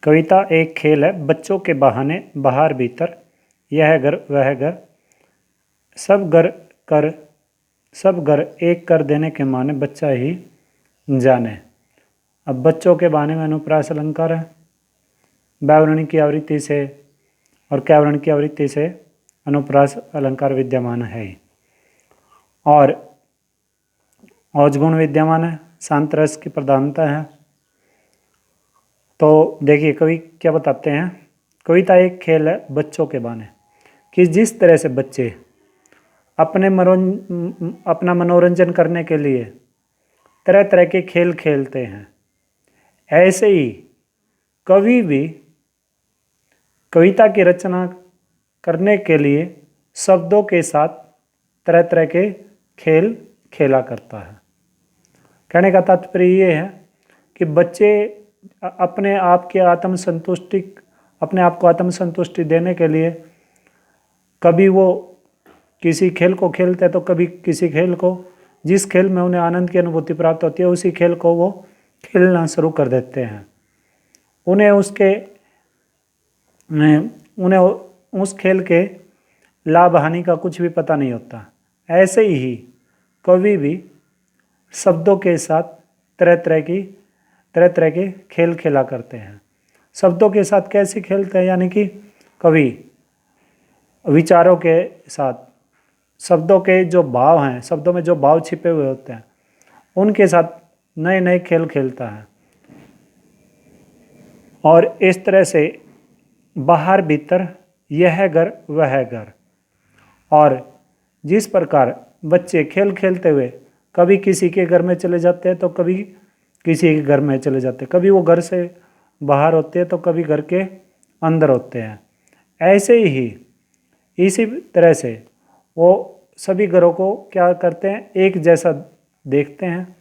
कविता एक खेल है बच्चों के बहाने बाहर भीतर, यह घर वह घर, सब घर एक कर देने के माने बच्चा ही जाने। अब बच्चों के बहाने में अनुप्रास अलंकार है, व्याकरण की आवृत्ति से और कैवरण की आवृत्ति से अनुप्रास अलंकार विद्यमान है और औजगुण विद्यमान है, शांत रस की प्रधानता है। तो देखिए कवि क्या बताते हैं। कविता एक खेल है बच्चों के बहाने कि जिस तरह से बच्चे अपना मनोरंजन करने के लिए तरह तरह के खेल खेलते हैं, ऐसे ही कवि भी कविता की रचना करने के लिए शब्दों के साथ तरह तरह के खेल खेला करता है। कहने का तात्पर्य ये है कि बच्चे अपने आप को आत्मसंतुष्टि देने के लिए कभी वो किसी खेल को खेलते हैं तो कभी किसी खेल को, जिस खेल में उन्हें आनंद की अनुभूति प्राप्त होती है उसी खेल को वो खेलना शुरू कर देते हैं। उन्हें उस खेल के लाभ हानि का कुछ भी पता नहीं होता। ऐसे ही कवि भी शब्दों के साथ तरह तरह के खेल खेला करते हैं। शब्दों के साथ कैसे खेलते हैं, यानी कि कवि विचारों के साथ, शब्दों के जो भाव हैं, शब्दों में जो भाव छिपे हुए होते हैं उनके साथ नए नए खेल खेलता है। और इस तरह से बाहर भीतर, यह घर वह घर, और जिस प्रकार बच्चे खेल खेलते हुए कभी किसी के घर में चले जाते हैं तो कभी किसी के घर में चले जाते हैं, कभी वो घर से बाहर होते हैं तो कभी घर के अंदर होते हैं, ऐसे ही इसी तरह से वो सभी घरों को क्या करते हैं, एक जैसा देखते हैं।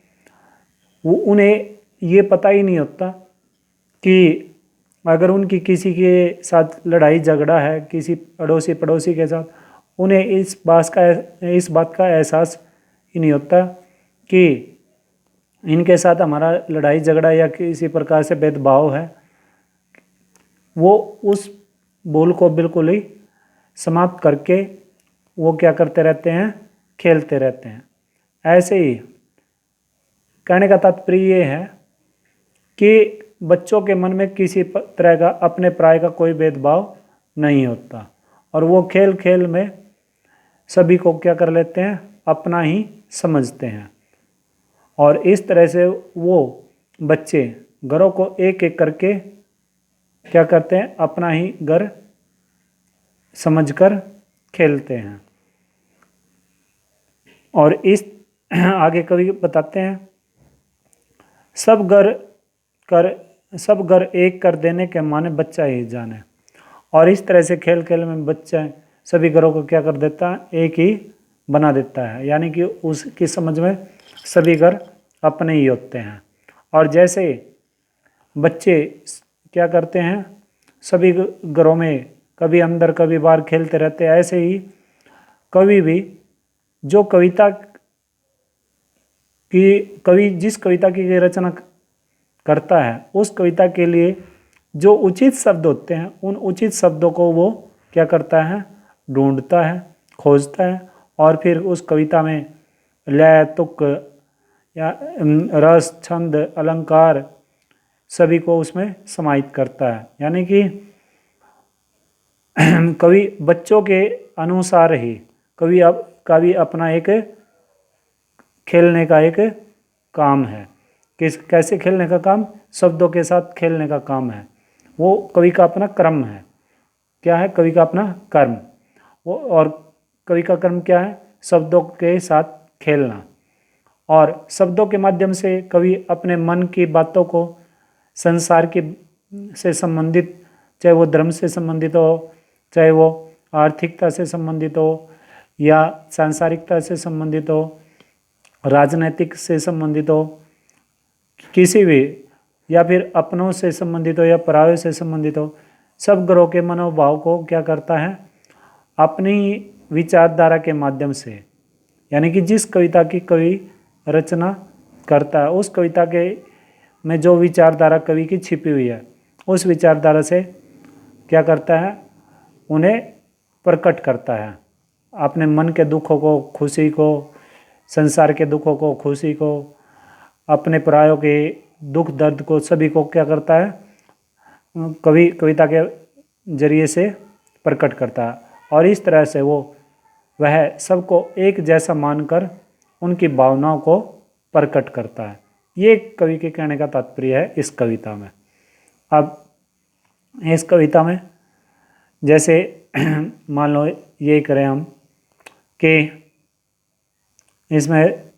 वो उन्हें ये पता ही नहीं होता कि अगर उनकी किसी के साथ लड़ाई झगड़ा है, किसी अड़ोसी पड़ोसी के साथ, उन्हें इस बात का एहसास ही नहीं होता कि इनके साथ हमारा लड़ाई झगड़ा या किसी प्रकार से भेदभाव है। वो उस भूल को बिल्कुल ही समाप्त करके वो क्या करते रहते हैं, खेलते रहते हैं। ऐसे ही कहने का तात्पर्य ये है कि बच्चों के मन में किसी तरह का अपने पराये का कोई भेदभाव नहीं होता और वो खेल खेल में सभी को क्या कर लेते हैं, अपना ही समझते हैं। और इस तरह से वो बच्चे घरों को एक एक करके क्या करते हैं, अपना ही घर समझकर खेलते हैं। और इस आगे कवि बताते हैं, सब घर एक कर देने के माने बच्चा ही जाने। और इस तरह से खेल खेल में बच्चा सभी घरों को क्या कर देता है, एक ही बना देता है, यानी कि उसकी समझ में सभी घर अपने ही होते हैं। और जैसे बच्चे क्या करते हैं, सभी घरों में कभी अंदर कभी बाहर खेलते रहते हैं, ऐसे ही कवि भी जो जिस कविता की रचना करता है उस कविता के लिए जो उचित शब्द होते हैं उन उचित शब्दों को वो क्या करता है, ढूंढता है, खोजता है और फिर उस कविता में लय, तुक या रस, छंद, अलंकार सभी को उसमें समाहित करता है। यानी कि कवि बच्चों के अनुसार ही कवि अपना एक खेलने का एक काम है। कैसे खेलने का काम, शब्दों के साथ खेलने का काम है। वो कवि का अपना कर्म है। क्या है कवि का अपना कर्म, वो और कवि का कर्म क्या है, शब्दों के साथ खेलना। और शब्दों के माध्यम से कवि अपने मन की बातों को संसार की से संबंधित, चाहे वो धर्म से संबंधित हो, चाहे वो आर्थिकता से संबंधित हो या सांसारिकता से संबंधित हो, राजनीतिक से संबंधित हो, किसी भी, या फिर अपनों से संबंधित हो या परायों से संबंधित हो, सब ग्रहों के मनोभाव को क्या करता है, अपनी विचारधारा के माध्यम से, यानी कि जिस कविता की कवि रचना करता है उस कविता के में जो विचारधारा कवि की छिपी हुई है उस विचारधारा से क्या करता है, उन्हें प्रकट करता है। अपने मन के दुखों को, खुशी को, संसार के दुखों को, खुशी को, अपने परायों के दुख दर्द को, सभी को क्या करता है, कविता के जरिए से प्रकट करता है। और इस तरह से वह सबको एक जैसा मानकर उनकी भावनाओं को प्रकट करता है। ये कवि के कहने का तात्पर्य है इस कविता में। अब इस कविता में जैसे मान लो ये करें हम कि इसमें